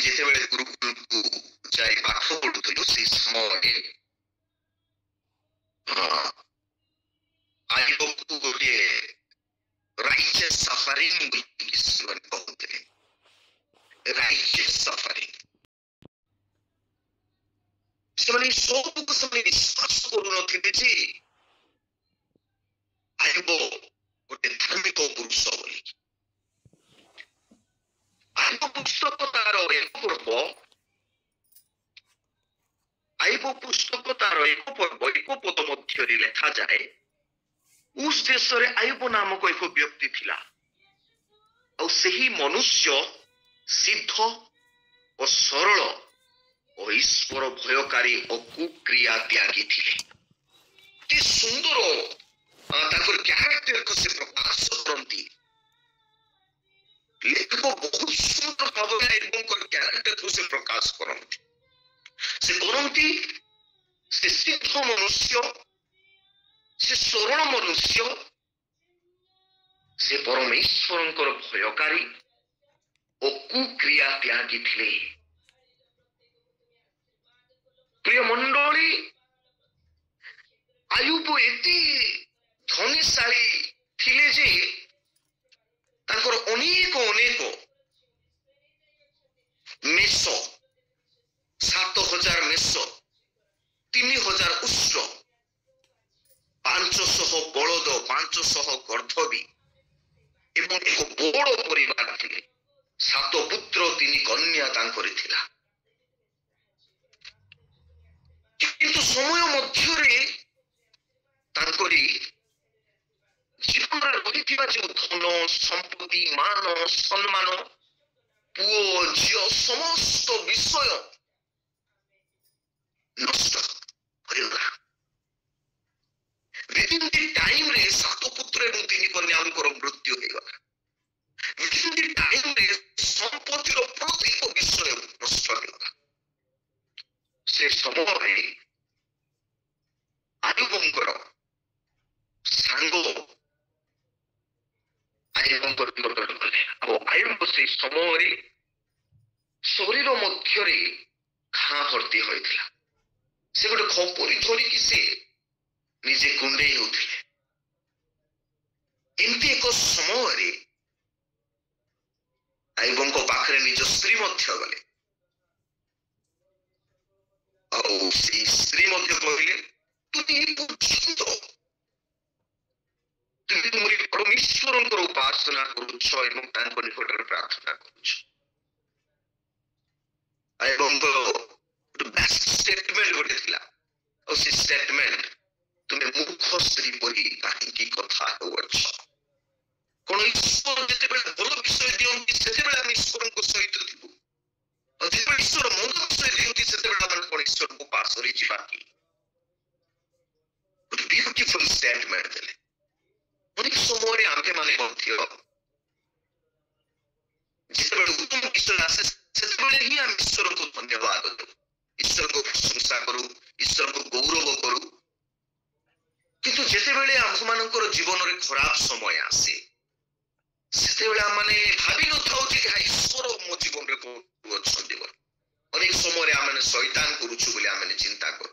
ଯେତେବେଳେ ଗୁରୁକୁଳକୁ ଯାଇ ପାଠ ପଢୁଥିଲୁ ସେଇ ସମୟରେ ଆଇବକୁ ଗୋଟିଏ ରାଇଚିୟସ୍ ସଫରିଂ ବୋଲି ସେମାନେ କହୁଥିଲେ। ରାଇଚିୟସ୍ ସଫରିଂ ସେମାନେ ସବୁକୁ ସେମାନେ ବିଶ୍ୱାସ କରୁନଥିଲେ ଯେ ଆଇବ ଗୋଟେ ଧାର୍ମିକ ପୁରୁଷ ବୋଲି। ଆଇବ ପୁସ୍ତକ ତାର ଏକ ପର୍ବ ଏକ ପଦ ମଧ୍ୟରେ ଲେଖାଯାଏ, ଉସ୍ ଦେଶରେ ଆୟୁବ ନାମକ ଏକ ବ୍ୟକ୍ତି ଥିଲା, ଆଉ ସେହି ମନୁଷ୍ୟ ସିଦ୍ଧ ଓ ସରଳ ଓ ଈଶ୍ୱର ଭୟକାରୀ ଓ କୁକ୍ରିୟା ତ୍ୟାଗୀ ଥିଲେ। ଅତି ସୁନ୍ଦର ତାଙ୍କର କ୍ୟାରେକ୍ଟରକୁ ସେ ପ୍ରକାଶ କରନ୍ତି। ଲେଖକ ବହୁତ ସୁନ୍ଦର ଭାବରେ ଆୟୁବଙ୍କର କ୍ୟାରେକ୍ଟରକୁ ସେ ପ୍ରକାଶ କରନ୍ତି। ସେ କରନ୍ତି ସେ ସିଦ୍ଧ ମନୁଷ୍ୟ, ସେ ସରଳ ମନୁଷ୍ୟ, ସେ ପରମେଶ୍ୱରଙ୍କର ଭୟକାରୀ ଓ କୁକ୍ରିୟା ତ୍ୟାଗୀ ଥିଲେ। ପ୍ରିୟ ମଣ୍ଡଳୀ, ଆୟୁବ ଏତେ ଧନୀଶାଳୀ ଥିଲେ ଯେ ତାଙ୍କର ଅନେକ ମେଷ, 7,000 ମେଷ, 3,000 ଉଷ୍ଟ୍ର, 500 ବଳଦ, 500 ଗର୍ଦ୍ଧବୀ ଏବଂ ଏକ ବଡ଼ ପରିବାର ଥିଲେ। 7 ପୁତ୍ର 3 କନ୍ୟା ତାଙ୍କର ଥିଲା। କିନ୍ତୁ ସମୟ ମଧ୍ୟରେ ତାଙ୍କରି ଜୀବନରେ ରହିଥିବା ଯେଉଁ ଧନ ସମ୍ପତ୍ତି, ମାନ ସମ୍ମାନ, ପୁଅ ଝିଅ ସମସ୍ତ ବିଷୟ ନଷ୍ଟ ହୋଇଗଲା। within the time ରେ 7 ପୁତ୍ର ଏବଂ 3 କନ୍ୟାଙ୍କର ମୃତ୍ୟୁ ହୋଇଗଲା। within the time ରେ ସମ୍ପତ୍ତିର ପ୍ରତ୍ୟେକ ବିଷୟ ନଷ୍ଟ ହୋଇଗଲା। ସେ ସମୟରେ ଆୟୁବଙ୍କର ସାଙ୍ଗ ଆୟୁବଙ୍କର ନିକଟରେ ଗଲେ, ଆଉ ଆୟୁବ ସେଇ ସମୟରେ ଶରୀର ମଧ୍ୟରେ ଘା ଭର୍ତ୍ତି ହୋଇଥିଲା। ସେ ଗୋଟେ ଖପରି ଧରିକି ସେ ନିଜେ କୁଣ୍ଡେଇ ହେଉଥିଲେ। ଏମିତି ଏକ ସମୟରେ ଆୟୁବଙ୍କ ପାଖରେ ନିଜ ସ୍ତ୍ରୀ ମଧ୍ୟ ଗଲେ, ଆଉ ସେଇ ସ୍ତ୍ରୀ ମଧ୍ୟ କହିଲେ, ତୁମେ ଏ ପର୍ଯ୍ୟନ୍ତ ତୁମେ ତୁମରି ପରମେଶ୍ୱରଙ୍କର ଉପାସନା କରୁଛ ଏବଂ ତାଙ୍କ ନିକଟରେ ପ୍ରାର୍ଥନା କରୁଛ। ଆୟୁବଙ୍କର ଗୋଟେ ବେଷ୍ଟ ଷ୍ଟେଟମେଣ୍ଟ ଗୋଟେ ଥିଲା, ଆଉ ସେ ଷ୍ଟେଟମେଣ୍ଟ, ତୁମେ ମୂର୍ଖ ସ୍ତ୍ରୀ ପରି କାହିଁକି କଥା ହେଉଛ? କଣ ଈଶ୍ୱର ଯେତେବେଳେ ଭଲ ବିଷୟ ଦିଅନ୍ତି ସେତେବେଳେ ଆମେ ଈଶ୍ୱରଙ୍କ ସହିତ ଥିବୁ, ଆଉ ଯେତେବେଳେ ଈଶ୍ୱର ମନ୍ଦ ବିଷୟ ଦିଅନ୍ତି ସେତେବେଳେ ଆମେ କଣ ଈଶ୍ୱରଙ୍କୁ ପାଶରେ ଯିବା କି? ଗୋଟେ ବିୟୁଟିଫୁଲ ଷ୍ଟେଟମେଣ୍ଟ ଦେଲେ। ଅନେକ ସମୟରେ ଆମ୍ଭେମାନେ ମଧ୍ୟ ଯେତେବେଳେ ଉତ୍ତମ ବିଷୟ ଆସେ ସେତେବେଳେ ହିଁ ଆମେ ଈଶ୍ୱରଙ୍କୁ ଧନ୍ୟବାଦ ଦେଉ, ଈଶ୍ୱରଙ୍କୁ ପ୍ରଶଂସା କରୁ, ଈଶ୍ୱରଙ୍କୁ ଗୌରବ କରୁ। କିନ୍ତୁ ଯେତେବେଳେ ଆମ୍ଭମାନଙ୍କର ଜୀବନରେ ଖରାପ ସମୟ ଆସେ ସେତେବେଳେ ଆମେ ଭାବି ନଥାଉ ଯେ ଏହା ଈଶ୍ୱର ମୋ ଜୀବନରେ ଅଛନ୍ତି ବୋଲି। ଅନେକ ସମୟରେ ଆମେ ଶୈତାନ କରୁଛୁ ବୋଲି ଆମେ ଚିନ୍ତା କରୁ।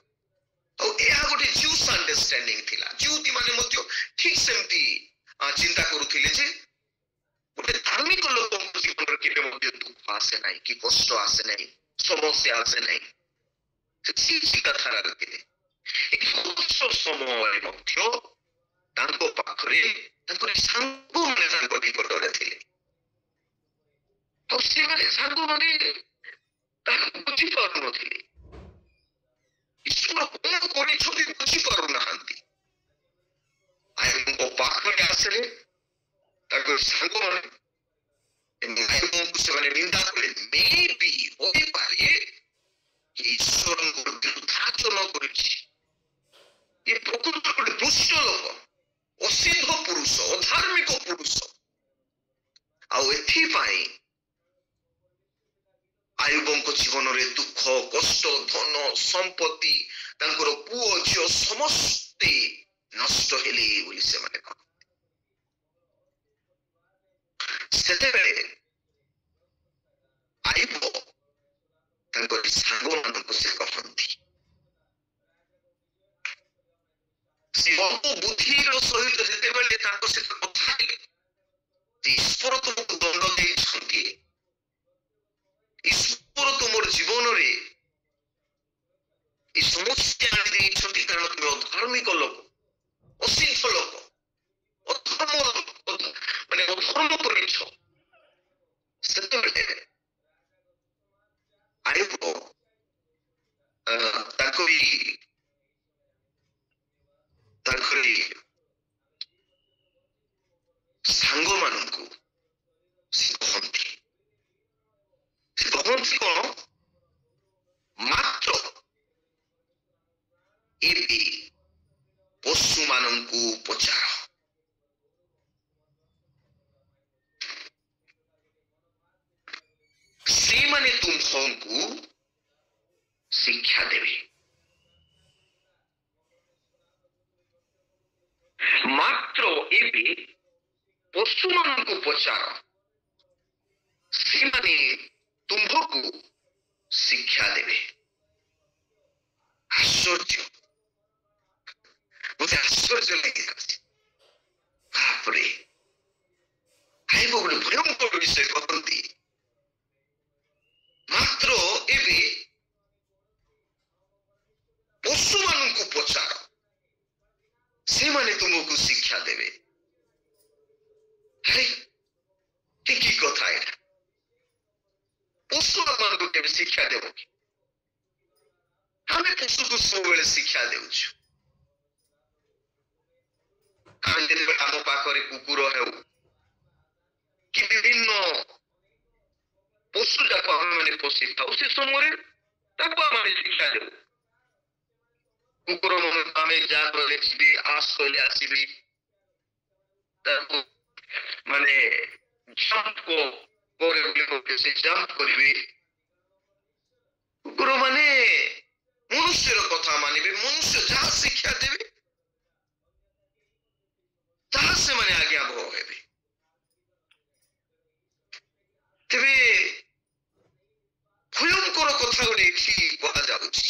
ଆଉ ଏହା ଗୋଟେ ଜିଉସ୍ ଅଣ୍ଡରଷ୍ଟାଣ୍ଡିଂ ଥିଲା। ଜିଉତି ମାନେ ମଧ୍ୟ ଠିକ ସେମିତି ଚିନ୍ତା କରୁଥିଲେ ଯେ ଗୋଟେ ଧାର୍ମିକ ଲୋକଙ୍କ ଜୀବନରେ କେବେ ମଧ୍ୟ ଦୁଃଖ ଆସେ ନାହିଁ, କି କଷ୍ଟ ଆସେ ନାହିଁ, ସମସ୍ୟା ଆସେ ନାହିଁ। ଚିନ୍ତାଧାରା ରଖିଲେ ଏହି କଷ୍ଟ ସମୟରେ ମଧ୍ୟ ତାଙ୍କ ପାଖରେ ତାଙ୍କର ସାଙ୍ଗମାନେ ତାଙ୍କ ନିକଟରେ ଥିଲେ, ଆଉ ସେମାନେ ସାଙ୍ଗମାନେ ତାକୁ ବୁଝିପାରୁନଥିଲେ। ଈଶ୍ୱର କଣ କରିଛନ୍ତି ବୁଝିପାରୁନାହାନ୍ତି। ଆୟୁବଙ୍କ ପାଖରେ ଆସିଲେ ତାଙ୍କର ସାଙ୍ଗମାନେ ଆୟୁବଙ୍କୁ ସେମାନେ ନିନ୍ଦା କଲେ। ମେବି ହୋଇପାରେ ଈଶ୍ୱରଙ୍କ ବିରୁଦ୍ଧାଚରଣ କରିଛି, ଏ ପ୍ରକୃତରେ ଗୋଟେ ଦୁଷ୍ଟ ଲୋକ, ଅସିଦ୍ଧ ପୁରୁଷ, ଅଧାର୍ମିକ ପୁରୁଷ। ଆଉ ଏଥିପାଇଁ ଆୟୁବଙ୍କ ଜୀବନରେ ଦୁଃଖ, କଷ୍ଟ, ଧନ ସମ୍ପତ୍ତି, ତାଙ୍କର ପୁଅ ଝିଅ ସମସ୍ତେ ନଷ୍ଟ ହେଲେ ବୋଲି ସେମାନେ କହନ୍ତି। ସେତେବେଳେ ଆୟୁବ କରି ସାଙ୍ଗମାନଙ୍କୁ ସେ କହନ୍ତି। ସେ ବହୁ ବୁଦ୍ଧିର ସହିତ ଯେତେବେଳେ ତାଙ୍କ ସହିତ କଥା ହେଲେ, ଈଶ୍ୱର ତୁମକୁ ଦଣ୍ଡ ଦେଇଛନ୍ତି, ଈଶ୍ୱର ତୁମର ଜୀବନରେ এই ସମସ୍ୟା ଆଣି ଦେଇଛନ୍ତି, କାରଣ ତୁମେ ଅଧାର୍ମିକ ଲୋକ, ଅସିଦ୍ଧ ଲୋକ, ଅଧର୍ମ କରିଛ। ସେତେବେଳେ ଆୟୁବ ତାଙ୍କରି ସାଙ୍ଗମାନଙ୍କୁ ସେ କହନ୍ତି କଣ, ମାତ୍ର ଏବେ ପଶୁମାନଙ୍କୁ ପଚାର, ସେମାନେ ତୁମକୁ ଶିକ୍ଷା ଦେବେ। ମାତ୍ର ଏବେ ପଶୁମାନଙ୍କୁ ପଚାର, ସେମାନେ ତୁମକୁ ଶିକ୍ଷା ଦେବେ। ଆଶ୍ଚର୍ଯ୍ୟ, ମତେ ଆଶ୍ଚର୍ଯ୍ୟ ଲାଗେ। ବାପରେ, ଆଇବ ଗୋଟେ ଭୟଙ୍କର ବିଷୟ କହନ୍ତି, ମାତ୍ର ଏବେ ପଶୁମାନଙ୍କୁ ପଚାର, ସେମାନେ ତୁମକୁ ଶିକ୍ଷା ଦେବେ। କି କଥା ଏଇଟା? ପଶୁମାନଙ୍କୁ କେବେ ଶିକ୍ଷା ଦେବ କି? ଆମେ ପଶୁକୁ ସବୁବେଳେ ଶିକ୍ଷା ଦେଉଛୁ। ଆମେ ଯେତେବେଳେ ଆମ ପାଖରେ କୁକୁର ହେଉ କି ବିଭିନ୍ନ ପଶୁ ଯାକ ଆମେ ମାନେ ପୋଷିଥାଉ, ସେ ସମୟରେ ତାକୁ ଆମେ ଶିକ୍ଷା ଦେଉ। କୁକୁର ଆମେ ଯାହା କହିଲେ ଯିବି, ଆସ କହିଲେ ଆସିବି, ତାକୁ ମାନେ ଜମ୍ପ করে বলে ସେ ଜମ୍ପ କରିବେ। କୁକୁର ମାନେ ମନୁଷ୍ୟର କଥା ମାନିବେ, ମନୁଷ୍ୟ ଯାହା ଶିକ୍ଷା ଦେବେ ତାହା ସେମାନେ ଆଜ୍ଞା ବହ ହେବେ। ତେବେ ଭୟଙ୍କର କଥା ଗୋଟେ ଏଠି କୁହାଯାଉଛି,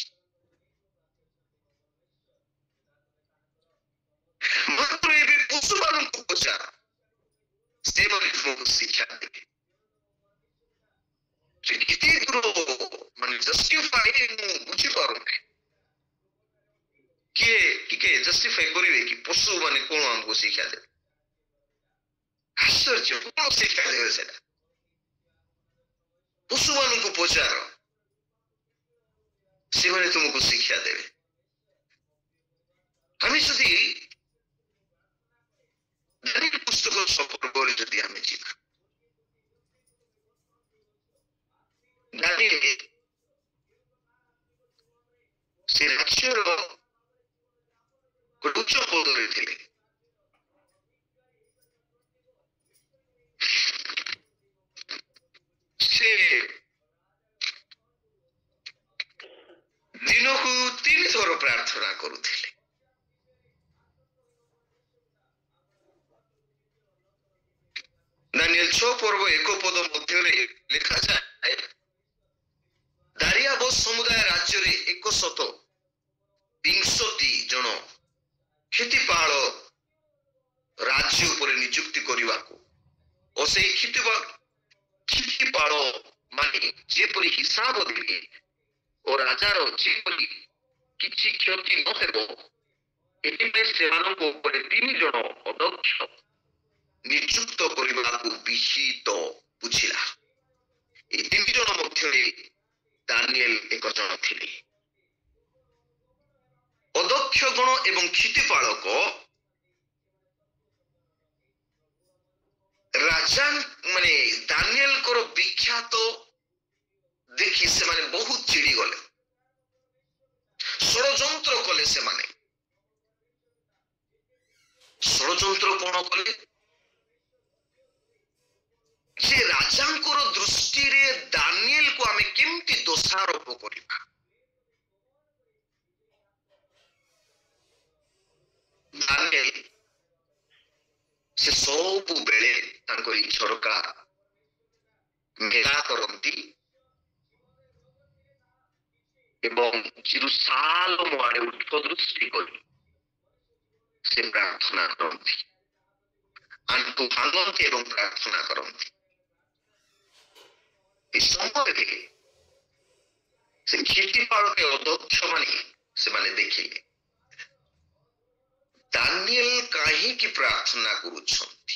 ମାତ୍ର ଏବେ ପଶୁମାନଙ୍କୁ ପଚାର, ସେମାନେ ତୁମକୁ ଶିକ୍ଷା ଦେବେ। କେତେ ଦୂର ମାନେ ଜଷ୍ଟିଫାଇ ମୁଁ ବୁଝିପାରୁନି। କିଏ ଟିକେ ଜଷ୍ଟିଫାଇ କରିବେ କି ପଶୁ ମାନେ କଣ ଆମକୁ ଶିକ୍ଷା ଦେବେ? ଆଶ୍ଚର୍ଯ୍ୟ, କଣ ଶିକ୍ଷା ଦେବେ ସେଟା? ପଶୁମାନଙ୍କୁ ପଚାର, ସେମାନେ ତୁମକୁ ଶିକ୍ଷା ଦେବେ। ଆମେ ଯଦି ଦାନିଏଲ ପୁସ୍ତକ ସମ୍ପର୍କରେ ଯଦି ଆମେ ଯିବା, ଦାନିଏଲ ସେ ରାଜ୍ୟର ଗୋଟେ ଉଚ୍ଚ ପଦରେ ଥିଲେ। ସେ ଦିନକୁ 3 ଥର ପ୍ରାର୍ଥନା କରୁଥିଲେ। ଦାନିଏଲ 6 ପର୍ବ 1 ପଦ ମଧ୍ୟରେ ଲେଖାଯାଏ, ଦାରିଆବସ୍ ସମୁଦାୟ ରାଜ୍ୟରେ 120 ଜଣ କ୍ଷିତିପାଳ ରାଜ୍ୟ ଉପରେ ନିଯୁକ୍ତି କରିବାକୁ ଓ ସେଇ କ୍ଷିତିପାଳ ମାନେ ଯେପରି ହିସାବ ଦେବେ ଓ ରାଜାର ଯେପରି କିଛି କ୍ଷତି ନ ହେବ, ଏଥିପାଇଁ ସେମାନଙ୍କ ଉପରେ 3 ଜଣ ଅଧ୍ୟକ୍ଷ ନିଯୁକ୍ତ କରିବାକୁ ବିହିତ ବୁଝିଲା। ଏ 3 ଜଣ ମଧ୍ୟରେ ଦାନିଏଲ 1 ଜଣ ଥିଲେ। ଅଧ୍ୟକ୍ଷ ଗଣ ଏବଂ କ୍ଷିତିପାଳକ ରାଜା ମାନେ ଦାନିଏଲଙ୍କର ବିଖ୍ୟାତ ଦେଖି ସେମାନେ ବହୁତ ଚିଡ଼ି ଗଲେ, ଷଡ଼ଯନ୍ତ୍ର କଲେ। ସେମାନେ ଷଡ଼ଯନ୍ତ୍ର କଣ କଲେ? ଯେ ରାଜାଙ୍କର ଦୃଷ୍ଟିରେ ଦାନିଏଲକୁ ଆମେ କେମିତି ଦୋଷାରୋପ କରିବା। ଦାନିଏଲ ସେ ସବୁବେଳେ ତାଙ୍କର ଏଇ ଝରକା ମେଲା କରନ୍ତି ଏବଂ ଜିରୁସାଲମ ଆଡ଼େ ଉର୍ଦ୍ଧ୍ୱ ଦୃଷ୍ଟି କରି ସେ ପ୍ରାର୍ଥନା କରନ୍ତି, ଆଣ୍ଠୁ ଭାଙ୍ଗନ୍ତି ଏବଂ ପ୍ରାର୍ଥନା କରନ୍ତି। ଏ ସମୟରେ ସେ କ୍ଷିତିପାଳରେ ଅଧ୍ୟକ୍ଷ ମାନେ ସେମାନେ ଦେଖିଲେ ଦାନିଏଲ କାହିଁକି ପ୍ରାର୍ଥନା କରୁଛନ୍ତି,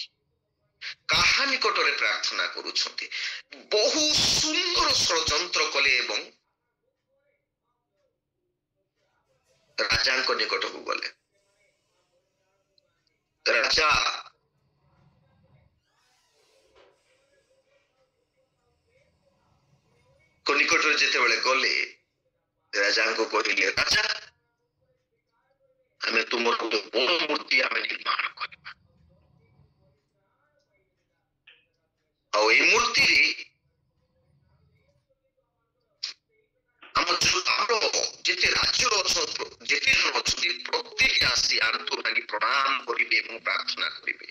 କାହା ନିକଟରେ ପ୍ରାର୍ଥନା କରୁଛନ୍ତି। ବହୁ ସୁନ୍ଦର ଷଡ଼ଯନ୍ତ୍ର କଲେ ଏବଂ ରାଜାଙ୍କ ନିକଟକୁ ଗଲେ। ରାଜା ନିକଟରେ ଯେତେବେଳେ ଗଲେ ରାଜାଙ୍କୁ କହିଲେ, ରାଜା ଆମେ ତୁମର ଗୋଟେ ବଡ଼ ମୂର୍ତ୍ତି ଆମେ ନିର୍ମାଣ କରିବା, ଆଉ এই ମୂର୍ତ୍ତିରେ ଆମର ଯେତେ ରାଜ୍ୟର ଯେତେ ଜଣ ଅଛନ୍ତି ପ୍ରତ୍ୟେକ ଆସି ଆଣ୍ଠୁ ଭାଙ୍ଗି ପ୍ରଣାମ କରିବେ ଏବଂ ପ୍ରାର୍ଥନା କରିବେ,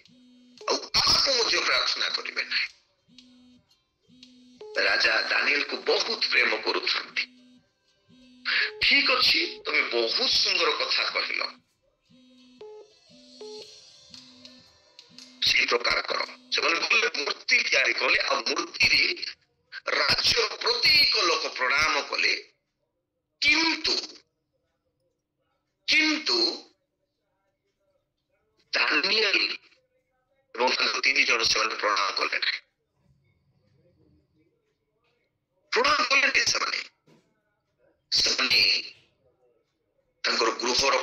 ଆଉ କାହାକୁ ମଧ୍ୟ ପ୍ରାର୍ଥନା କରିବେ ନାହିଁ। ରାଜା ଦାନିଏଲକୁ ବହୁତ ପ୍ରେମ କରୁଛନ୍ତି। ଠିକ ଅଛି, ତମେ ବହୁତ ସୁନ୍ଦର କଥା କହିଲ, ସେଇ ପ୍ରକାର କର। ସେମାନେ ଗଲେ ମୂର୍ତ୍ତି ତିଆରି କଲେ, ଆଉ ମୂର୍ତ୍ତିରେ ରାଜ୍ୟର ପ୍ରତ୍ୟେକ ଲୋକ ପ୍ରଣାମ କଲେ। କିନ୍ତୁ ଦାନିଏଲ ଏବଂ ତାଙ୍କ 3 ଜଣ ସେମାନେ ପ୍ରଣାମ କଲେ ନାହିଁ। ପ୍ରଣାମ କଲେ ସେମାନେ ତାଙ୍କର ଗୃହର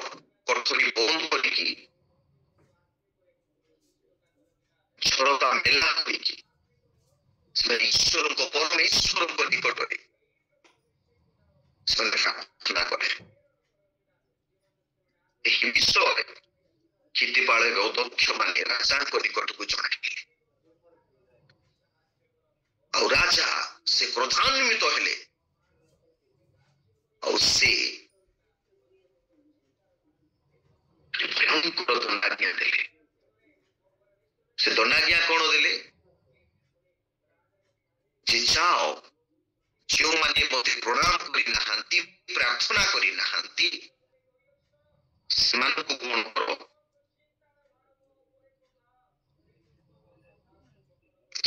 କୋଠରୀ ବନ୍ଦ କରିକି ଝରକା ମେଲା କରିକି ସେମାନେ ଈଶ୍ୱରଙ୍କ ପରମେଶ୍ୱରଙ୍କ ନିକଟରେ ସେମାନେ ପ୍ରାର୍ଥନା କଲେ। ଏହି ବିଷୟରେ କ୍ଷିତିପାଳରେ ଅଧ୍ୟକ୍ଷ ମାନେ ରାଜାଙ୍କ ନିକଟକୁ ଜଣାଇଲେ, ଆଉ ରାଜା ସେ କ୍ରୋଧାନ୍ୱିତ ହେଲେ, ଆଉ ସେ ଭୟଙ୍କର ଦଣ୍ଡାଜ୍ଞା ଦେଲେ। ସେ ଦଣ୍ଡାଜ୍ଞା କଣ ଦେଲେ ଯେ ଯାଅ, ଯେଉଁମାନେ ମୋତେ ପ୍ରଣାମ କରିନାହାନ୍ତି, ପ୍ରାର୍ଥନା କରିନାହାନ୍ତି, ସେମାନଙ୍କୁ କଣ କର,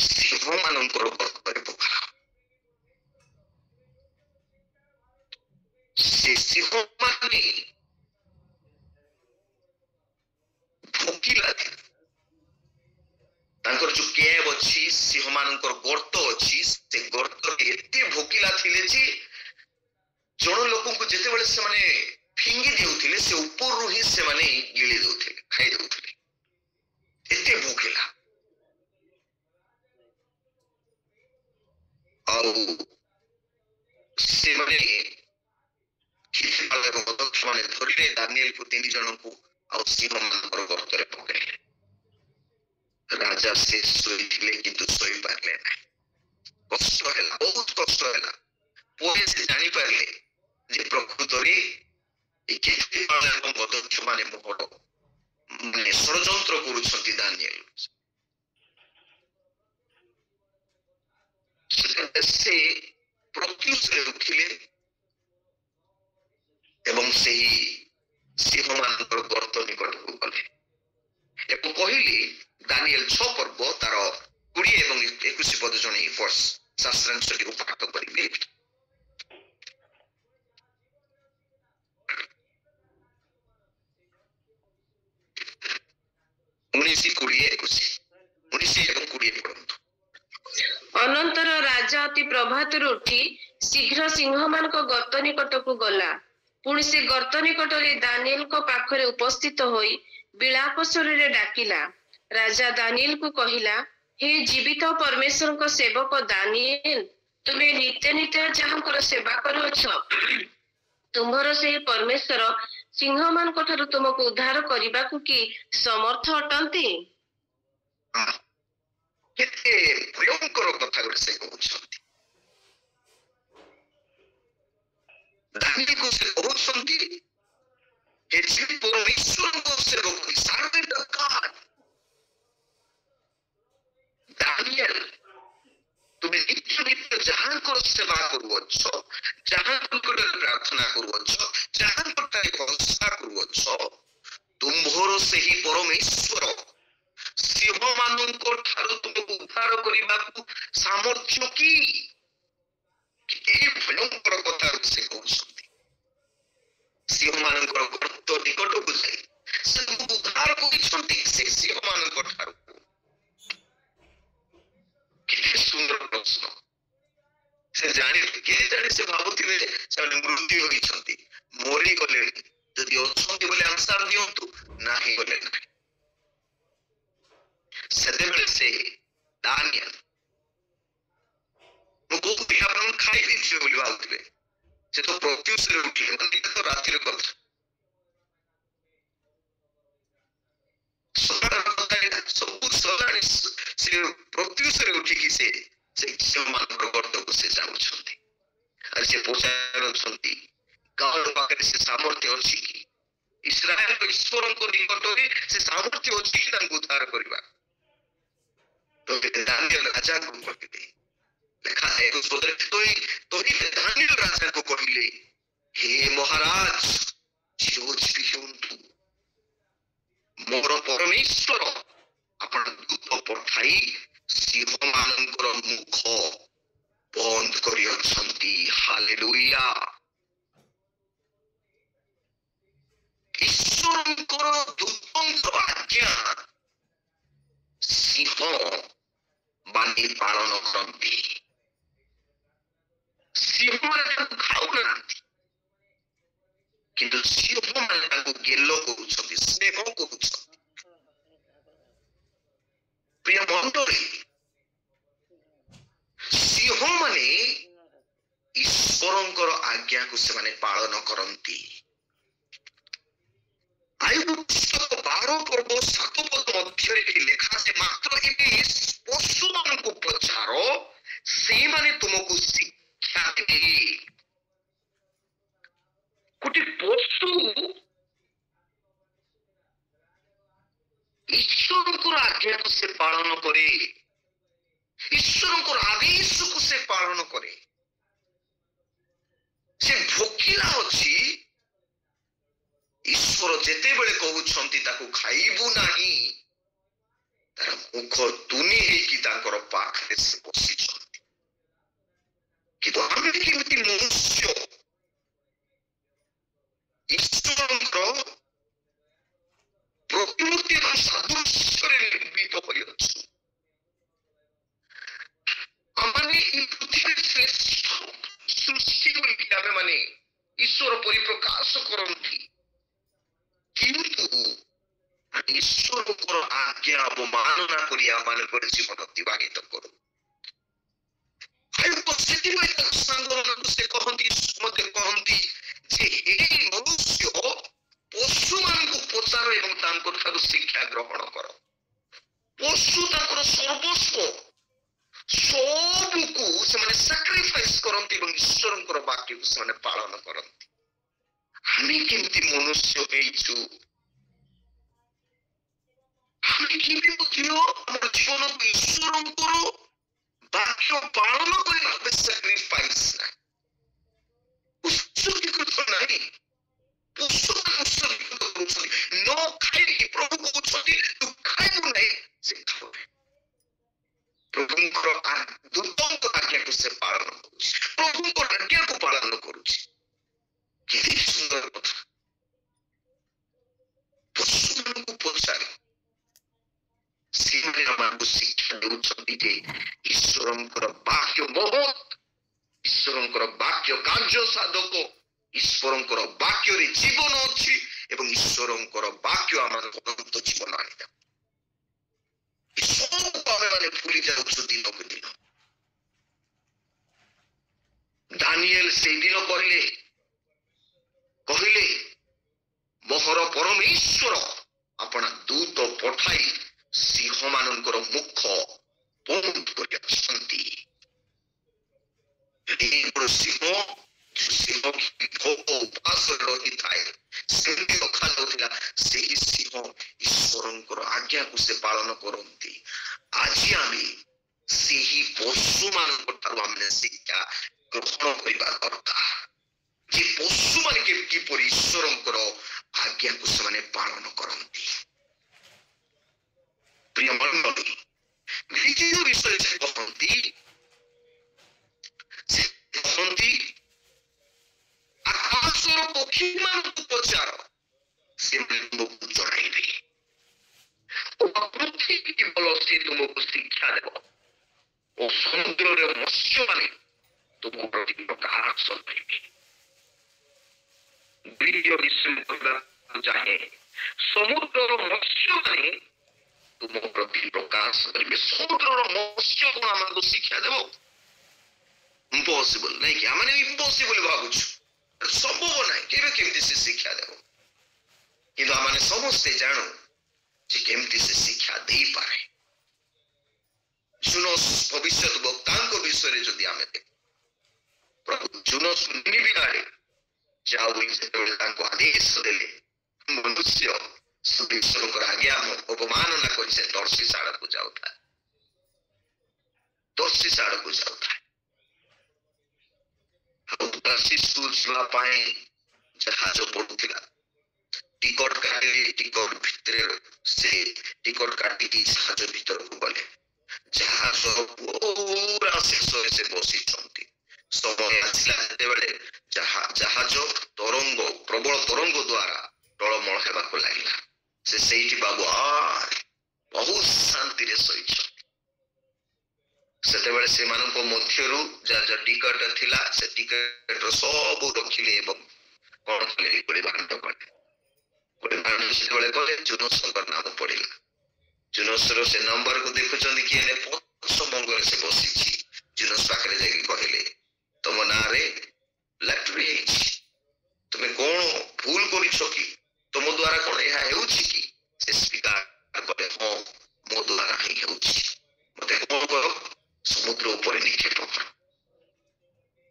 ସିଂହମାନଙ୍କର ଗର୍ତ୍ତରେ ପକାଅ। ସେ ସିଂହମାନେ ଭୋକିଲା ଥିଲେ, ତାଙ୍କର ଯୋଉ କେବ୍ ଅଛି, ସିଂହମାନଙ୍କର ଗର୍ତ୍ତ ଅଛି, ସେ ଗର୍ତ୍ତରେ ଏତେ ଭୋକିଲା ଥିଲେ ଯେ ଜଣ ଲୋକଙ୍କୁ ଯେତେବେଳେ ସେମାନେ ଫିଙ୍ଗି ଦେଉଥିଲେ, ସେ ଉପରରୁ ହିଁ ସେମାନେ ଗିଳି ଦେଉଥିଲେ, ଖାଇ ଦେଉଥିଲେ, ଏତେ ଭୋକିଲା। ଆଉ ସେମାନେ ମାନେ ଧରିଲେ ଦାନିଏଲକୁ 3 ଜଣଙ୍କୁ, ଆଉ ସିଂହମାନଙ୍କର ଗର୍ତ୍ତରେ ପକାଇଲେ। ରାଜା ସେ ଶୋଇଥିଲେ କିନ୍ତୁ ଶୋଇପାରିଲେ ନାହିଁ। କଷ୍ଟ ହେଲା, ବହୁତ କଷ୍ଟ ହେଲା। ପରେ ସେ ଜାଣିପାରିଲେ ଯେ ପ୍ରକୃତରେ ଏ କ୍ଷିତିପାଳ ଏବଂ ଅଧ୍ୟକ୍ଷ ମାନେ ମୋହର ମାନେ ଷଡ଼ଯନ୍ତ୍ର କରୁଛନ୍ତି ଦାନିଏଲ। ସେ ପ୍ରତ୍ୟୁଷରେ ଉଠିଲେ ଏବଂ ସେହି ସିଂହମାନଙ୍କର ଗର୍ତ୍ତ ନିକଟକୁ ଗଲେ ଏବଂ କହିଲେ, ଦାନିଏଲ 6 ପର୍ବ ତାର 20 ଏବଂ 21 ପଦ ଜଣେ ଶାସ୍ତ୍ରାଂଶଟିକୁ ପାଠ କରିବେ। ଅନନ୍ତର ରାଜା ଅତି ପ୍ରଭାତରୁ ଉଠି ଶୀଘ୍ର ସିଂହମାନଙ୍କ ଗର୍ତ୍ତ ନିକଟକୁ ଗଲା। ପୁଣି ସେ ଗର୍ତ୍ତ ନିକଟରେ ଦାନିଏଲଙ୍କ ପାଖରେ ଉପସ୍ଥିତ ହୋଇ ବିଳାପ ସ୍ୱରରେ ଡାକିଲା। ରାଜା ଦାନିଏଲକୁ କହିଲା, ହେ ଜୀବିତ ପରମେଶ୍ୱରଙ୍କ ସେବକ ଦାନିଏଲ, ତୁମେ ନିତ୍ୟ ନିତ୍ୟ ଯାହାଙ୍କର ସେବା କରୁଅଛ, ତୁମ୍ଭର ସେହି ପରମେଶ୍ୱର ସିଂହମାନଙ୍କ ଠାରୁ ତୁମକୁ ଉଦ୍ଧାର କରିବାକୁ କି ସମର୍ଥ ଅଟନ୍ତି? କେତେ ଭୟଙ୍କର କଥା ଗୋଟେ ସେ କହୁଛନ୍ତି। ଦାନିଏଲକୁ ସେ କହୁଛନ୍ତି, ହେ ଜୀବିତ ପରମେଶ୍ୱରଙ୍କ ସେବକ, ସାର୍ଭେଣ୍ଟ ଅଫ ଗଡ୍ ଦାନିଏଲ, ତୁମେ ନିତ୍ୟ ନିତ୍ୟ ଯାହାଙ୍କର ସେବା କରୁଅଛ, जहाँ प्रार्थना करुअछ जहाँ भरोसा करुअछ तुम्भर सही परमेश्वर सिंह मानक ठारू तुमको उद्धार करने सामर्थ्य की भयंकर कथा से कहते सिंह मानक गर्त निकट को जाए से उद्धार कर सिंह मानक ठारू सुंदर प्रश्न से जानी के जानी से भावुथिबे से मृत्यु होइछंती मरी गले जदि अछंती बोले आंसर दियंतु नाही गले नाही सेदेबे से दानियल मुको भी आपण खाई दिछे बोली भावुथिबे से तो प्रत्युष रे उठी माने तो रात्रि रे कथा सब सलाणी से प्रत्युष रे उठी की से गर्त को से जाऊंगी और से पचारती गाँव पाखे से सामर्थ्य अच्छी कि इस्राएल ईश्वर को निकट में से सामर्थ्य अच्छी कि उद्धार करवा तो दानियल राजा को कहते लिखा है तो दानियल राजा को कहले हे महाराज मोर परमेश्वर अपन दूत पठाई सिंह मानकर मुख बंद करियछंती हालेलुया ईश्वरंकर दूतंकर आज्ञा सिंह मानि पालन करती सिंह माने खाऊ ना किंतु सिंह माने गेलो करूछंती स्नेह करूछंती प्रिय मंडली सिंह माने ईश्वरंकर आज्ञा को से माने पालन करती आयु पुस्तक 12 पर्व 7 पद मध्य लिखा से मात्र एबे पशु मान को पछारो से माने तुमको शिक्षा देबे कोटी पशु ईश्वरंकर आज्ञा को से पालन करे ईश्वर आदेश को से पालन करे से भोकिला अच्छी ईश्वर जेते बेले कहउछंती ताकू खाइबू नाही तार मुख तुनी हे कि ताकर पाखरे से बसिछंती किंतु आमे केमिति मनुष्य ईश्वरंकर प्रतिमूर्ति और सादृश्य निर्मित होई अछि हमने इ पृथ्वी से सृष्टि बोली आमे माने ईश्वर परिप्रकाश करंती किंतु ईश्वर को आज्ञा अवमानना करिया मान कर जीवन अतिबाहित करू आयु पॉजिटिव संग से कहंती मते कहंती जे हे मनुष्य पशु मान को पचार एवं तांको ठारू शिक्षा ग्रहण कर पशु तांकर सर्वस्व सबको से सैक्रिफाइस करती और ईश्वर वाक्य को से पालन करती हमें केमती मनुष्य हेचु हमें केमती बुझियो हमर जीवन को ईश्वर वाक्य पालन करबा सैक्रिफाइस ना उसकी कुछ नहीं न खाई प्रभु को तू खाइबू नहीं से खाओ प्रभु दूतों आज्ञा को से पालन करुछि प्रभु आज्ञा को पालन करुछि केते सुंदर कथा पशु को पचारे सीने हमको शिक्षा देउछंती जे ईश्वरंकर वाक्य बहुत ईश्वरंकर वाक्य कार्य साधक ईश्वरंकर वाक्य रे जीवन अछि एवं ईश्वरंकर वाक्य हमर अनंत जीवन आनिदा सब पावे माने भूली जाउछु दिन को दिन दानियल से दिन कहले मोहर परमेश्वर अपना दूत पठाई सिंह मानकर मुख बंद करछंती सिंह सिंह उपास रही थाए सेमती रखा जाउथिला सेही सिंह ईश्वरंकर आज्ञा को से पालन करंती आज आमे सेही पशु मानक ठारू हमने शिक्षा ଗ୍ରହଣ କରିବା ଦରକାର ଯେ ପଶୁମାନେ କିପରି ଈଶ୍ୱରଙ୍କର ଆଜ୍ଞାକୁ ସେମାନେ ପାଳନ କରନ୍ତି। ପ୍ରିୟ ମଣ୍ଡଳୀ, ଦ୍ୱିତୀୟ ବିଷୟ ସେ କହନ୍ତି ଆକାଶର ପକ୍ଷୀମାନଙ୍କୁ ପଚାର, ସେମାନେ ତୁମକୁ ଜଣାଇବେ। ପୃଥିବୀ କେବଳ ସେ ତୁମକୁ ଶିକ୍ଷା ଦେବ ଓ ସମୁଦ୍ରରେ ମତ୍ସ୍ୟମାନେ ତୁମ ପ୍ରତି ପ୍ରକାଶ କରିବେ। ଦ୍ୱିତୀୟ ବିଷୟ କହିବାକୁ ଚାହେଁ, ସମୁଦ୍ରର ମତ୍ସ୍ୟମାନେ ତୁମ ପ୍ରତି ପ୍ରକାଶ କରିବେ। ସମୁଦ୍ରର ମତ୍ସ୍ୟ କଣ ଆମକୁ ଶିକ୍ଷା ଦେବ? ଇମ୍ପସିବଲ ନାଇଁ କି? ଆମେ ଇମ୍ପସିବଲ ଭାବୁଛୁ, ସମ୍ଭବ ନାହିଁ, କେବେ କେମିତି ସେ ଶିକ୍ଷା ଦେବ? କିନ୍ତୁ ଆମେ ସମସ୍ତେ ଜାଣୁ ଯେ କେମିତି ସେ ଶିକ୍ଷା ଦେଇପାରେ। ଜୁନୋସ ଭବିଷ୍ୟତ ବକ୍ତାଙ୍କ ବିଷୟରେ ଯଦି ଆମେ ଦେଖୁ, ପ୍ରଭୁ ଜୁନୋସ ନିନିବେ ଆଡ଼େ ଯାଉ ବୋଲି ଯେତେବେଳେ ତାଙ୍କୁ ଆଦେଶ ଦେଲେ, ମନୁଷ୍ୟ ଈଶ୍ୱରଙ୍କର ଆଜ୍ଞା ଅବମାନନା କରି ସେ ତର୍ଷିଶ ଆଡ଼କୁ ଯାଉଥାଏ। ତର୍ଷିଶ ଆଡ଼କୁ ଯାଉଥାଏ। ଆଉ ତର୍ଷିଶକୁ ଯିବା ପାଇଁ ଜାହାଜ ପଡୁଥିଲା। ଟିକଟ କାଟିଲେ, ଟିକଟ ଭିତରେ ସେ ଟିକଟ କାଟିକି ଜାହାଜ ଭିତରକୁ ଗଲେ। ଜାହାଜ ପୁରା ଶେଷରେ ସେ ବସିଛନ୍ତି। ସମୟ ଆସିଲା ଯେତେବେଳେ ଜାହାଜ ତରଙ୍ଗ, ପ୍ରବଳ ତରଙ୍ଗ ଦ୍ୱାରା ଟଳମଳ ହେବାକୁ ଲାଗିଲା। ସେ ସେଇଠି ବାବୁ ବହୁତ ଶାନ୍ତିରେ ଶୋଇଛନ୍ତି। ସେତେବେଳେ ସେମାନଙ୍କ ମଧ୍ୟରୁ ଯାହା ଟିକଟ ଥିଲା, ସେ ଟିକଟ ସବୁ ରଖିଲେ ଏବଂ କଣ କଲେ, ଗୋଟେ ଭାଣ୍ଡ କଲେ। ଗୋଟେ ଭାଣ୍ଡ ଯେତେବେଳେ କଲେ, ଜୁନୋସଙ୍କର ନାମ ପଡିଲା। ଜୁନୋସର ସେ ନମ୍ବରକୁ ଦେଖୁଛନ୍ତି, କିଏ ହେଲେ ପଶ୍ଚିମବଙ୍ଗରେ ସେ ବସିଛି। ଜୁନୋସ ପାଖରେ ଯାଇକି କହିଲେ, ତମ ନାଁରେ ଲାଟୁରୀ ହେଇଛି, ତୁମେ କଣ ଭୁଲ କରିଛ କି? ତମ ଦ୍ୱାରା କଣ ଏହା ହେଉଛି କି? ସେ ସ୍ୱୀକାର କଲେ, ହଁ ମୋ ଦ୍ୱାରା ହିଁ ହେଉଛି। ମତେ କଣ କର, ସମୁଦ୍ର ଉପରେ ନିକ୍ଷେପ କର।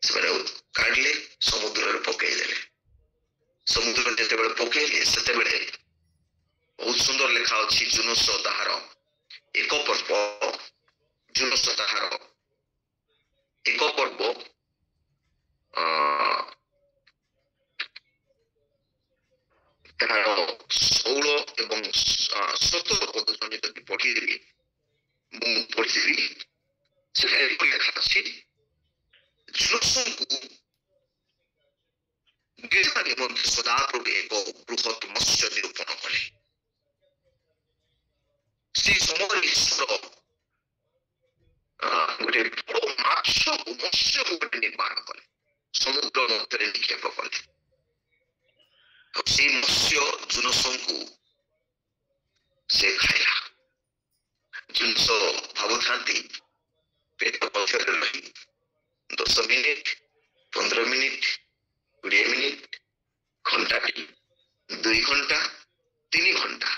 ସେମାନେ କାଢିଲେ, ସମୁଦ୍ରରେ ପକେଇଦେଲେ। ସମୁଦ୍ରରେ ଯେତେବେଳେ ପକେଇଲେ, ସେତେବେଳେ ବହୁତ ସୁନ୍ଦର ଲେଖା ଅଛି, ଜୁନୋସ ତାହାର ଏକ ପର୍ବ, ଜୁନୋସ ତାହାର ଏକ ପର୍ବ ତାହାର 16 ଏବଂ 17 ପଦ ଯଦି ପଢିଦେବି, ମୁଁ ପଢିଦେବି, ସେଠାରେ ଲେଖା ଅଛି, ଜୁନୋସଙ୍କୁ ଗିଳିବା ନିମନ୍ତେ ସଦାପ୍ରଭୁ ଏକ ବୃହତ୍ ମତ୍ସ୍ୟ ନିରୂପଣ କଲେ। ସେ ସମୟରେ ଈଶ୍ୱର ଗୋଟେ ବଡ ମାଛକୁ, ମତ୍ସ୍ୟକୁ ଗୋଟେ ନିର୍ମାଣ କଲେ, ସମୁଦ୍ର ମଧ୍ୟରେ ନିକ୍ଷେପ କଲେ। ଆଉ ସେଇ ମତ୍ସ୍ୟ ଜୁନୋସଙ୍କୁ ସେ ଖାଇଲା। ଜୁନୋସ ଭାବୁଥାନ୍ତି, ପେଟ ପଛରେ ରହି 10 ମିନିଟ, 15 ମିନିଟ, 20 ମିନିଟ, ଘଣ୍ଟାଟି, 2 ଘଣ୍ଟା, 3 ଘଣ୍ଟା,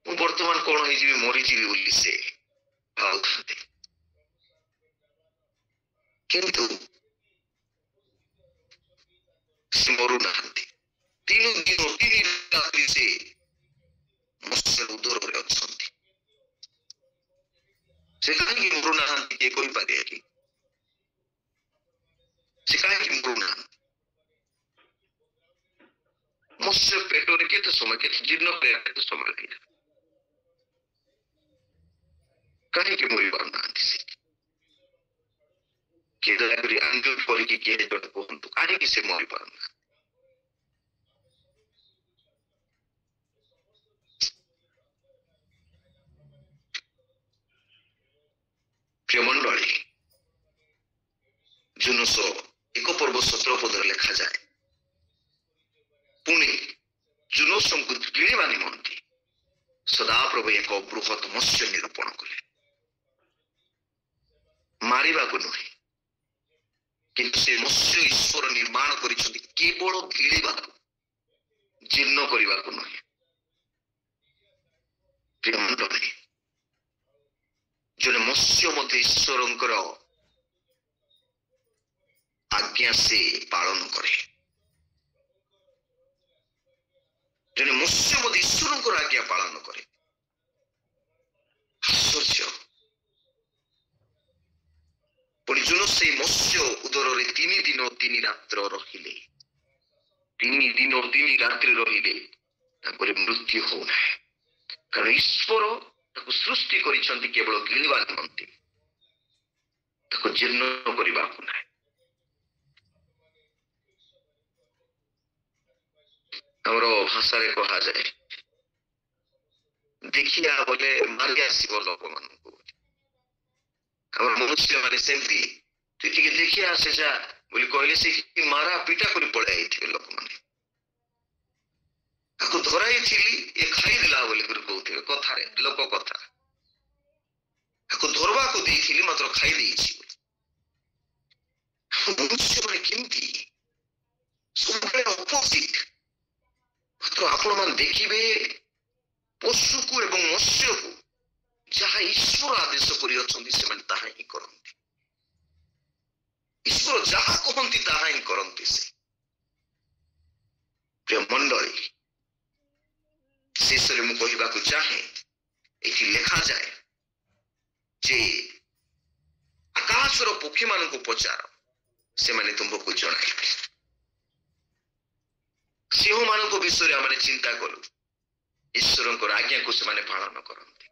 ମୁଁ ବର୍ତ୍ତମାନ କଣ ହେଇଯିବି, ମରିଯିବି ବୋଲି ସେ ଭାବୁଥାନ୍ତି। କିନ୍ତୁ ସେ ମରୁନାହାନ୍ତି। 3 ଦିନ 3 ରାତ୍ରି ସେ ମତ୍ସ୍ୟ ଉଦରରେ ଅଛନ୍ତି। ସେ କାହିଁକି ମରୁନାହାନ୍ତି, କିଏ କହିପାରିବେ କି? ସେ କାହିଁକି ମରୁନାହାନ୍ତି? ମତ୍ସ୍ୟ ପେଟରେ କେତେ ସମୟ, କେତେ ଜୀର୍ଣ୍ଣ କରିବା, କେତେ ସମୟ ଲାଗିଲା? କାହିଁକି ମରି ପାରୁନାହାନ୍ତି? ସେ କିଏ ଦୟାକରି ଆଙ୍ଗେଲ କରିକି କିଏ ଜଣେ କୁହନ୍ତୁ, କାହିଁକି ସେ ମରି ପାରୁନାହାନ୍ତି? ପ୍ରିୟ ମଣ୍ଡଳୀ, ଜୁନୋସ ଏକ ପର୍ବ 17 ପଦରେ ଲେଖାଯାଏ, ପୁଣି ଜୁନୋସଙ୍କୁ ଗିଳିବା ନିମନ୍ତେ ସଦାପ୍ରଭୁ ଏକ ବୃହତ୍ ମତ୍ସ୍ୟ ନିରୂପଣ କଲେ। ମାରିବାକୁ ନୁହେଁ, କିନ୍ତୁ ସେ ମତ୍ସ୍ୟ ଈଶ୍ୱର ନିର୍ମାଣ କରିଛନ୍ତି କେବଳ ଗିଳିବାକୁ, ଜୀର୍ଣ୍ଣ କରିବାକୁ ନୁହେଁ। ପ୍ରିୟ ମଣ୍ଡଳୀ, ଜଣେ ମତ୍ସ୍ୟ ମଧ୍ୟ ଈଶ୍ୱରଙ୍କର ଆଜ୍ଞା ସେ ପାଳନ କରେ। ଜଣେ ମତ୍ସ୍ୟ ମଧ୍ୟ ଈଶ୍ୱରଙ୍କର ଆଜ୍ଞା ପାଳନ କରେ। ଆଶ୍ଚର୍ଯ୍ୟ। ପୁଣି ଜୁନୋସ ସେଇ ମତ୍ସ୍ୟ ଉଦରରେ 3 ଦିନ 3 ରାତ୍ର ରହିଲେ, 3 ଦିନ 3 ରାତ୍ରି ରହିଲେ, ତାଙ୍କର ମୃତ୍ୟୁ ହଉନାହିଁ। କାରଣ ଈଶ୍ୱର ତାକୁ ସୃଷ୍ଟି କରିଛନ୍ତି କେବଳ ଗିଳିବା ନିମନ୍ତେ, ତାକୁ ଜୀର୍ଣ୍ଣ କରିବାକୁ ନାହିଁ। ଆମର ଭାଷାରେ କୁହାଯାଏ ଦେଖିଆ ବୋଲେ ମାରି ଆସିବ ଲୋକମାନଙ୍କୁ। ଆମର ମନୁଷ୍ୟ ମାନେ ସେମିତି, ତୁ ଟିକେ ଦେଖି ଆସେ ଯା ବୋଲି କହିଲେ ସେ ମାରା ପିଟା କରି ପଳେଇ ଯାଇଥିବେ ଲୋକମାନେ। ତାକୁ ଧରାଇଥିଲି ଏ ଖାଇଦେଲା ବୋଲି କହୁଥିବେ କଥାରେ, ଲୋକ କଥା। ତାକୁ ଧରବାକୁ ଦେଇଥିଲି ମାତ୍ର ଖାଇ ଦେଇଛି। ମନୁଷ୍ୟ ମାନେ କେମିତି ସବୁବେଳେ ଅପୋଜିଟ୍। ମାତ୍ର ଆପଣ ମାନେ ଦେଖିବେ ପଶୁକୁ ଏବଂ ମତ୍ସ୍ୟକୁ ଯାହା ଈଶ୍ୱର ଆଦେଶ କରିଅଛନ୍ତି ସେମାନେ ତାହା ହିଁ କରନ୍ତି। ଈଶ୍ୱର ଯାହା କହନ୍ତି ତାହା ହିଁ କରନ୍ତି ସେ। ପ୍ରିୟ ମଣ୍ଡଳୀ, ଶେଷରେ ମୁଁ କହିବାକୁ ଚାହେଁ, ଏଠି ଲେଖାଯାଏ ଯେ ଆକାଶର ପକ୍ଷୀମାନଙ୍କୁ ପଚାର, ସେମାନେ ତୁମକୁ ଜଣାଇବେ। ସିଂହମାନଙ୍କ ବିଷୟରେ ଆମେ ଚିନ୍ତା କଲୁ, ଈଶ୍ୱରଙ୍କର ଆଜ୍ଞାକୁ ସେମାନେ ପାଳନ କରନ୍ତି।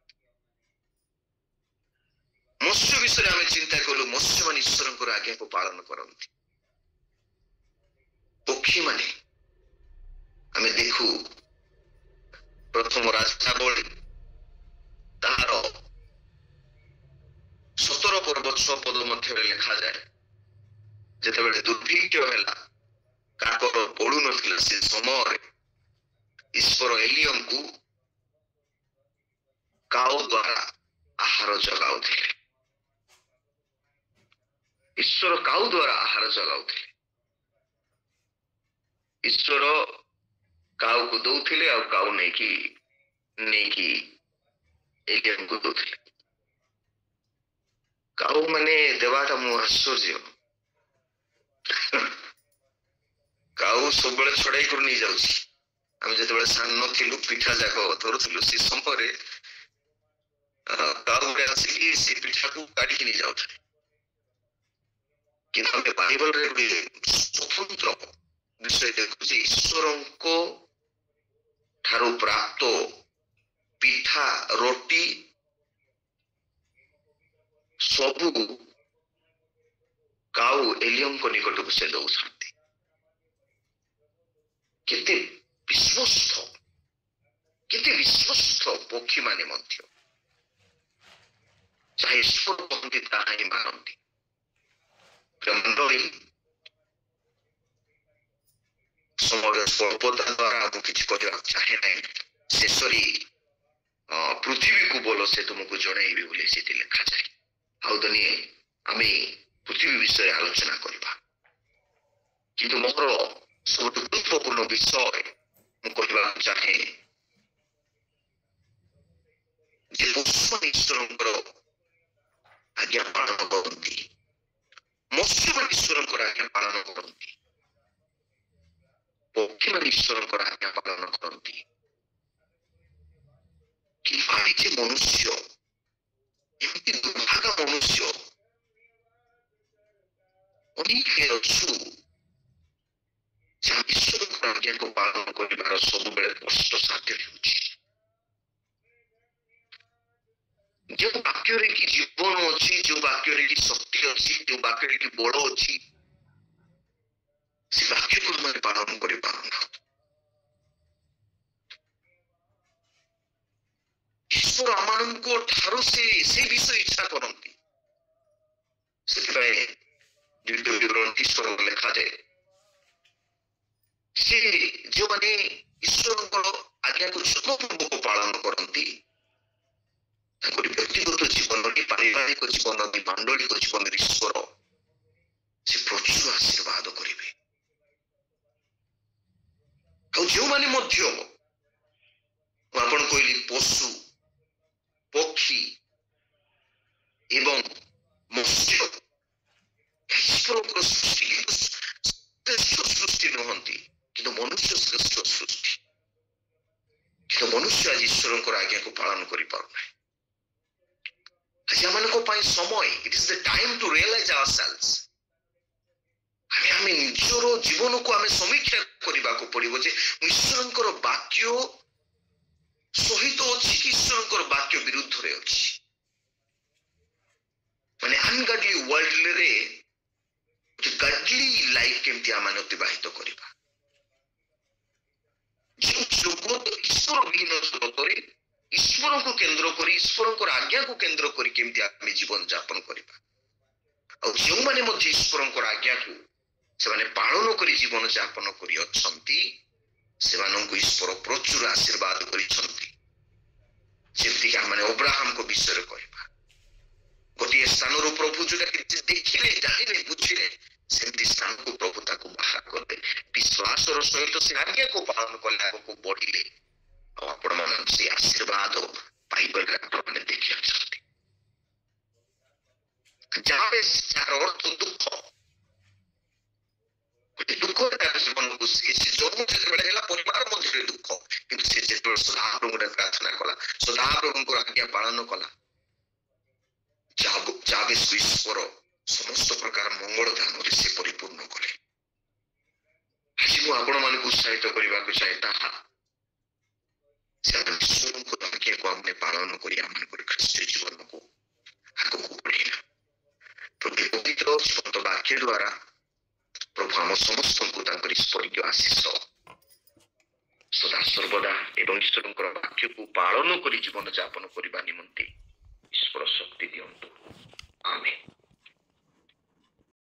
ମତ୍ସ୍ୟ ବିଷୟରେ ଆମେ ଚିନ୍ତା କଲୁ, ମତ୍ସ୍ୟମାନେ ଈଶ୍ୱରଙ୍କର ଆଜ୍ଞାକୁ ପାଳନ କରନ୍ତି। ପକ୍ଷୀମାନେ ଆମେ ଦେଖୁ ପ୍ରଥମ ରାଜାବଳୀ ତାହାର 17 ପର୍ବ 6 ପଦ ମଧ୍ୟରେ ଲେଖାଯାଏ, ଯେତେବେଳେ ଦୁର୍ଭିକ୍ଷ ହେଲା, କାକର ପଡୁନଥିଲା, ସେ ସମୟରେ ଈଶ୍ୱର ଏଲିୟମକୁ କାଉ ଦ୍ୱାରା ଆହାର ଯୋଗାଉଥିଲେ। ଈଶ୍ୱର କାଉ ଦ୍ୱାରା ଆହାର ଯୋଗାଉଥିଲେ। ଈଶ୍ୱର କାଉକୁ ଦଉଥିଲେ ଆଉ କାଉ ନେଇକି ଏଲିୟମକୁ ଦଉଥିଲେ। କାଉ ମାନେ ଦେବାଟା ମୁଁ ଆଶ୍ଚର୍ଯ୍ୟ। କାଉ ସବୁବେଳେ ଛଡାଇ କରି ନେଇଯାଉଛି। ଆମେ ଯେତେବେଳେ ସାନ ଥିଲୁ ପିଠା ଯାକ ଧରୁଥିଲୁ, ସେ ସମୟରେ କାଉ ଗୁଡେ ଆସିକି ସେ ପିଠାକୁ କାଢିକି ନେଇଯାଉଥିଲେ। କିନ୍ତୁ ଆମେ ବାଇବଲରେ ଗୋଟେ ସ୍ୱତନ୍ତ୍ର ବିଷୟ ଦେଖୁଛି, ଈଶ୍ୱରଙ୍କ ଠାରୁ ପ୍ରାପ୍ତ ପିଠା ରୋଟି ସବୁ କାଉ ଏଲିୟମଙ୍କ ନିକଟକୁ ସେ ଦଉଛନ୍ତି। କେତେ ବିଶ୍ୱସ୍ତ ପକ୍ଷୀ ମାନେ ମଧ୍ୟ ଯାହା ଈଶ୍ୱର କହନ୍ତି ତାହା ହିଁ ମାନନ୍ତି। ମଣ୍ଡଳୀ, ସମୟର ସ୍ୱଳ୍ପତା ଦ୍ୱାରା ମୁଁ କିଛି କରିବାକୁ ଚାହେଁ ନାହିଁ। ଶେଷରେ ପୃଥିବୀକୁ ବୋଲ, ସେ ତୁମକୁ ଜଣାଇବି ବୋଲି ସେଠି ଲେଖାଯାଏ। ଆଉ ଦିନେ ଆମେ ପୃଥିବୀ ବିଷୟରେ ଆଲୋଚନା କରିବା। କିନ୍ତୁ ମୋର ସବୁଠୁ ଗୁରୁତ୍ୱପୂର୍ଣ୍ଣ ବିଷୟ ମୁଁ କହିବାକୁ ଚାହେଁ ଯେ ପଶୁମାନେ ଈଶ୍ୱରଙ୍କର ଆଜ୍ଞା ପାଳନ କରନ୍ତି, ମତ୍ସ୍ୟମାନେ ଈଶ୍ୱରଙ୍କର ଆଜ୍ଞା ପାଳନ କରନ୍ତି, ପକ୍ଷୀମାନେ ଈଶ୍ୱରଙ୍କର ଆଜ୍ଞା ପାଳନ କରନ୍ତି। କିନ୍ତୁ ଆମେ ଯେ ମନୁଷ୍ୟ, ଏମିତି ଦୁର୍ଭାଗା ମନୁଷ୍ୟ ଅନେକ ଅଛୁ ଯାହା ଈଶ୍ୱରଙ୍କର ଆଜ୍ଞାକୁ ପାଳନ କରିବାର ସବୁବେଳେ କଷ୍ଟସାଧ୍ୟ ହେଉଛି। ଯେଉଁ ବାକ୍ୟରେ କି ଜୀବନ ଅଛି, ଯେଉଁ ବାକ୍ୟରେ କି ଶକ୍ତି ଅଛି, ଯେଉଁ ବାକ୍ୟରେ କି ବଳ ଅଛି, ସେ ବାକ୍ୟକୁ ଆମେ ପାଳନ କରିପାରୁନା। ଈଶ୍ୱର ଆମମାନଙ୍କ ଠାରୁ ସେ ବିଷୟ ଇଚ୍ଛା କରନ୍ତି। ସେଥିପାଇଁ ଲେଖାଯାଏ, ସେ ଯେଉଁମାନେ ଈଶ୍ୱରଙ୍କର ଆଜ୍ଞାକୁ ଯତ୍ନପୂର୍ବକ ପାଳନ କରନ୍ତି, ତାଙ୍କର ବ୍ୟକ୍ତିଗତ ଜୀବନରେ, ପାରିବାରିକ ଜୀବନରେ, ମାଣ୍ଡଳିକ ଜୀବନରେ ଈଶ୍ୱର ସେ ପ୍ରଚୁର ଆଶୀର୍ବାଦ କରିବେ। ଆଉ ଯେଉଁମାନେ ମଧ୍ୟ, ମୁଁ ଆପଣ କହିଲି ପଶୁ, ପକ୍ଷୀ ଏବଂ ମତ୍ସ୍ୟ ଈଶ୍ୱରଙ୍କର ସୃଷ୍ଟି, ଶ୍ରେଷ୍ଠ ସୃଷ୍ଟି ନୁହନ୍ତି, କିନ୍ତୁ ମନୁଷ୍ୟ ଶ୍ରେଷ୍ଠ ସୃଷ୍ଟି। କିନ୍ତୁ ମନୁଷ୍ୟ ଆଜି ଈଶ୍ୱରଙ୍କର ଆଜ୍ଞାକୁ ପାଳନ କରିପାରୁନାହିଁ। ଆଜି ଆମମାନଙ୍କ ପାଇଁ ସମୟ, it is the time to realise ourselves ଜୀବନକୁ ଆମେ ସମୀକ୍ଷା କରିବାକୁ ପଡିବ ଯେ ଈଶ୍ୱରଙ୍କର ବାକ୍ୟ ସହିତ ଅଛି କି ଈଶ୍ୱରଙ୍କର ବାକ୍ୟ ବିରୁଦ୍ଧରେ ଅଛି। ମାନେ ଅନଗାଡଲି ୱାର୍ଲ୍ଡରେ ଗାଡଲି ଲାଇଫ୍ କେମିତି ଆମେ ଅତିବାହିତ କରିବା। ଯେଉଁ ଜଗତ ଈଶ୍ୱର ବିହୀନ ଜଗତରେ ଈଶ୍ୱରଙ୍କୁ କେନ୍ଦ୍ର କରି ଈଶ୍ୱରଙ୍କର ଆଜ୍ଞାକୁ କେନ୍ଦ୍ର କରି କେମିତି ଆମେ ଜୀବନ ଯାପନ କରିବା। ଆଉ ଯେଉଁମାନେ ମଧ୍ୟ ଈଶ୍ୱରଙ୍କର ଆଜ୍ଞାକୁ ସେମାନେ ପାଳନ କରି ଜୀବନ ଯାପନ କରି ଅଛନ୍ତି ସେମାନଙ୍କୁ ଈଶ୍ୱର ପ୍ରଚୁର ଆଶୀର୍ବାଦ କରିଛନ୍ତି। ଯେମିତିକି ଆମେ ଅବ୍ରାହମଙ୍କ ବିଷୟରେ କହିବା, ଗୋଟିଏ ସ୍ଥାନରୁ ପ୍ରଭୁ ଯୋଉଟା ଦେଖିଲେ ଜାଣିଲେ ବୁଝିଲେ ସେମିତି ସ୍ଥାନକୁ ପ୍ରଭୁ ତାକୁ ବାହାର କଲେ, ବିଶ୍ୱାସର ସହିତ ସେ ଆଜ୍ଞାକୁ ପାଳନ କଲେ, ଆଗକୁ ବଢିଲେ। ଆଉ ଆପଣମାନେ ସେ ଆଶୀର୍ବାଦ ପାଇପାରିଲେ ଆପଣମାନେ ଦେଖି ଅଛନ୍ତି। ଯାହାର ଅର୍ଥ ଦୁଃଖ, ଦୁଃଖ ତାର ଜୀବନକୁ ସେ ଜନ୍ମ ଯେତେବେଳେ ହେଲା ପରିବାର ମଧ୍ୟରେ ଦୁଃଖ, କିନ୍ତୁ ସେ ଯେତେବେଳେ ସଦାପ୍ରଭୁଙ୍କୁ ପ୍ରାର୍ଥନା କଲା, ସଦାପ୍ରଭୁଙ୍କର ଆଜ୍ଞା ପାଳନ କଲା, ଯାବେଶ ଈଶ୍ୱର ସମସ୍ତ ପ୍ରକାର ମଙ୍ଗଳ ଧାନରେ ସେ ପରିପୂର୍ଣ୍ଣ କଲେ। ଆଜି ମୁଁ ଆପଣମାନଙ୍କୁ ଉତ୍ସାହିତ କରିବାକୁ ଚାହେଁ ତାହା ସେମାନେ ଈଶ୍ୱରଙ୍କ ଆଜ୍ଞାକୁ ଆମେ ପାଳନ କରି ଆମମାନଙ୍କର ଖ୍ରୀଷ୍ଟ ଜୀବନକୁ ଆଗକୁ ବଢେଇବା। ପବିତ୍ର ସ୍ୱତ ବାକ୍ୟ ଦ୍ୱାରା ପ୍ରଭୁ ଆମ ସମସ୍ତଙ୍କୁ ତାଙ୍କର ଈଶ୍ୱରୀୟ ଆଶୀଷ ସଦା ସର୍ବଦା ଏବଂ ଈଶ୍ୱରଙ୍କର ବାକ୍ୟକୁ ପାଳନ କରି ଜୀବନ ଯାପନ କରିବା ନିମନ୍ତେ ଈଶ୍ୱର ଶକ୍ତି ଦିଅନ୍ତୁ। ଆମେନ୍।